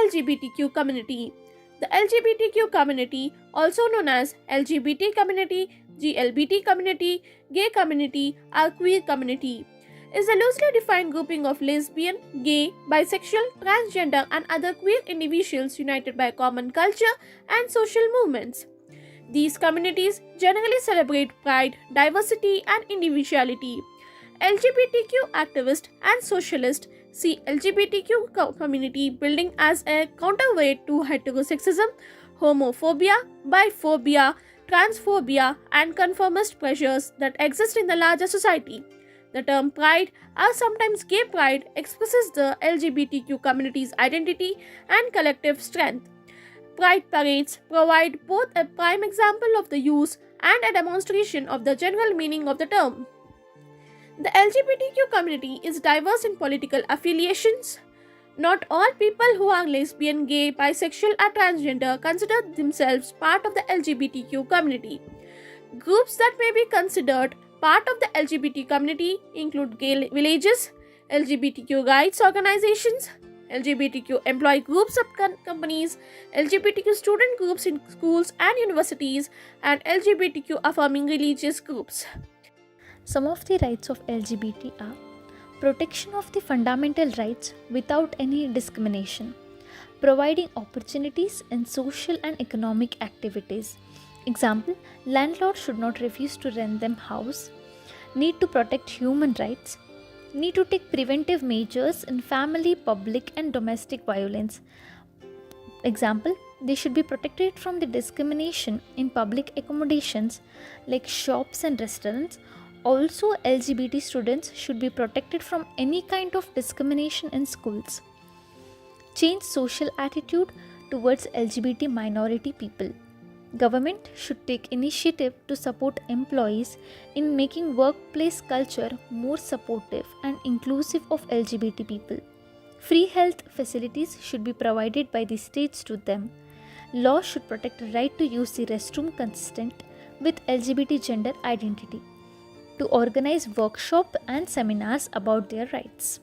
LGBTQ community. The LGBTQ community, also known as LGBT community, GLBT community, gay community, or queer community, is a loosely defined grouping of lesbian, gay, bisexual, transgender, and other queer individuals united by common culture and social movements. These communities generally celebrate pride, diversity, and individuality. LGBTQ activists and socialists see LGBTQ community building as a counterweight to heterosexism, homophobia, biphobia, transphobia, and conformist pressures that exist in the larger society. The term pride, or sometimes gay pride, expresses the LGBTQ community's identity and collective strength. Pride parades provide both a prime example of the use and a demonstration of the general meaning of the term. The LGBTQ community is diverse in political affiliations. Not all people who are lesbian, gay, bisexual, or transgender consider themselves part of the LGBTQ community. Groups that may be considered part of the LGBT community include gay villages, LGBTQ rights organizations, LGBTQ employee groups of companies, LGBTQ student groups in schools and universities, and LGBTQ affirming religious groups. Some of the rights of LGBT are protection of the fundamental rights without any discrimination, providing opportunities in social and economic activities. Example, landlords should not refuse to rent them house, need to protect human rights, need to take preventive measures in family, public and domestic violence. Example, they should be protected from the discrimination in public accommodations like shops and restaurants. Also, LGBT students should be protected from any kind of discrimination in schools. Change social attitude towards LGBT minority people. Government should take initiative to support employees in making workplace culture more supportive and inclusive of LGBT people. Free health facilities should be provided by the states to them. Law should protect the right to use the restroom consistent with LGBT gender identity, to organize workshops and seminars about their rights.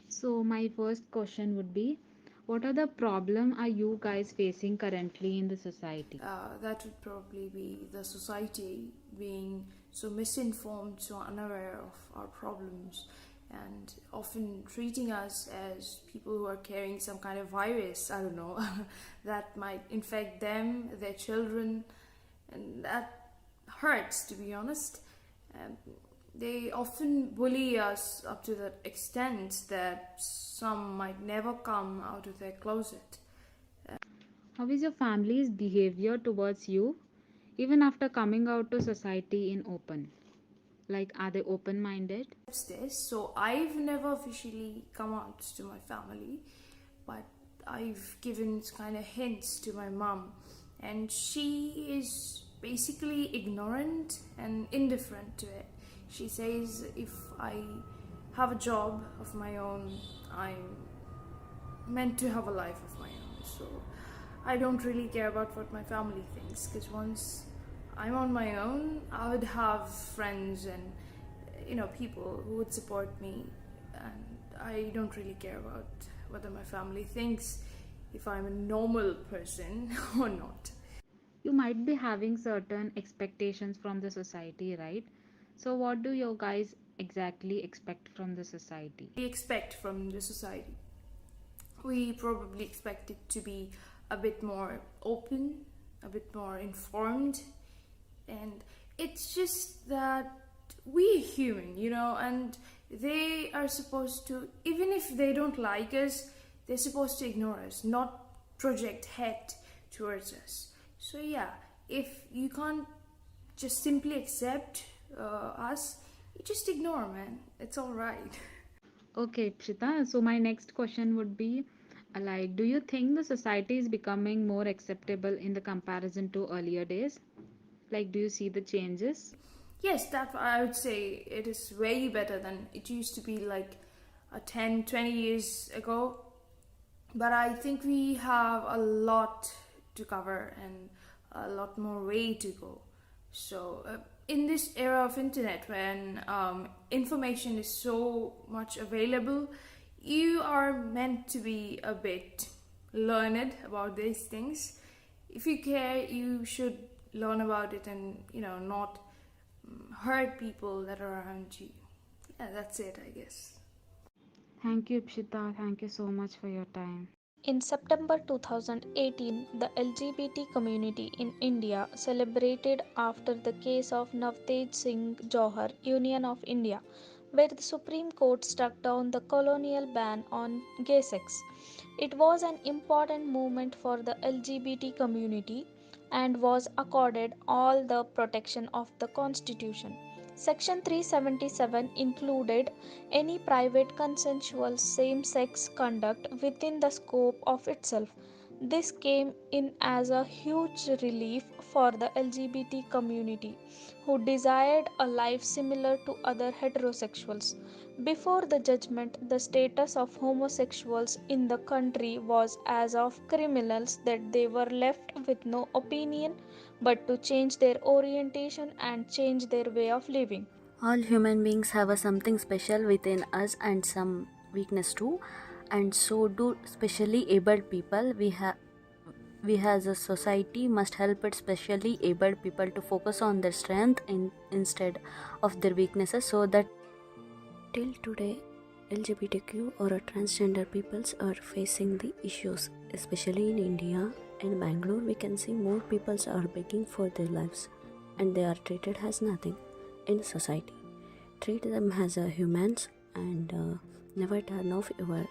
So my first question would be, what are the problem are you guys facing currently in the society? That would probably be the society being so misinformed, so unaware of our problems, and often treating us as people who are carrying some kind of virus, I don't know, that might infect them, their children, and that hurts, to be honest. Um, they often bully us up to the extent that some might never come out of their closet. How is your family's behavior towards you even after coming out to society in open? Like, are they open minded? This, so I've never officially come out to my family, but I've given kind of hints to my mom, and she is basically ignorant and indifferent to it. She says if I have a job of my own, I'm meant to have a life of my own. So I don't really care about what my family thinks, because once I'm on my own, I would have friends and people who would support me, and I don't really care about whether my family thinks if I'm a normal person or not. You might be having certain expectations from the society, right? So what do you guys exactly expect from the society? We expect from the society, we probably expect it to be a bit more open, a bit more informed, and it's just that we're human, and they are supposed to, even if they don't like us, they're supposed to ignore us, not project hate towards us. So yeah, if you can't just simply accept us, you just ignore, man. It's all right. Okay, Pshita. So my next question would be, like, do you think the society is becoming more acceptable in the comparison to earlier days? Like, do you see the changes? Yes, that I would say it is way better than it used to be like 10, 20 years ago. But I think we have a lot to cover and a lot more way to go. So, in this era of internet, when information is so much available, you are meant to be a bit learned about these things. If you care, you should learn about it and not hurt people that are around you. Yeah, that's it, I guess. Thank you, Pshita. Thank you so much for your time. In September 2018, the LGBT community in India celebrated after the case of Navtej Singh Johar, Union of India, where the Supreme Court struck down the colonial ban on gay sex. It was an important movement for the LGBT community and was accorded all the protection of the Constitution. Section 377 included any private consensual same sex conduct within the scope of itself. This came in as a huge relief for the LGBT community who desired a life similar to other heterosexuals. Before the judgment, the status of homosexuals in the country was as of criminals that they were left with no opinion but to change their orientation and change their way of living. All human beings have a something special within us and some weakness too, and so do specially abled people. We as a society must help it specially abled people to focus on their strength instead of their weaknesses, so that till today LGBTQ or transgender peoples are facing the issues, especially in India and Bangalore. We can see more peoples are begging for their lives and they are treated as nothing in society. Treat them as a humans and never turn off your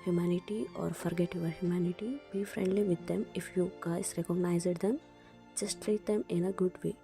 humanity or forget your humanity. Be friendly with them. If you guys recognize them, just treat them in a good way.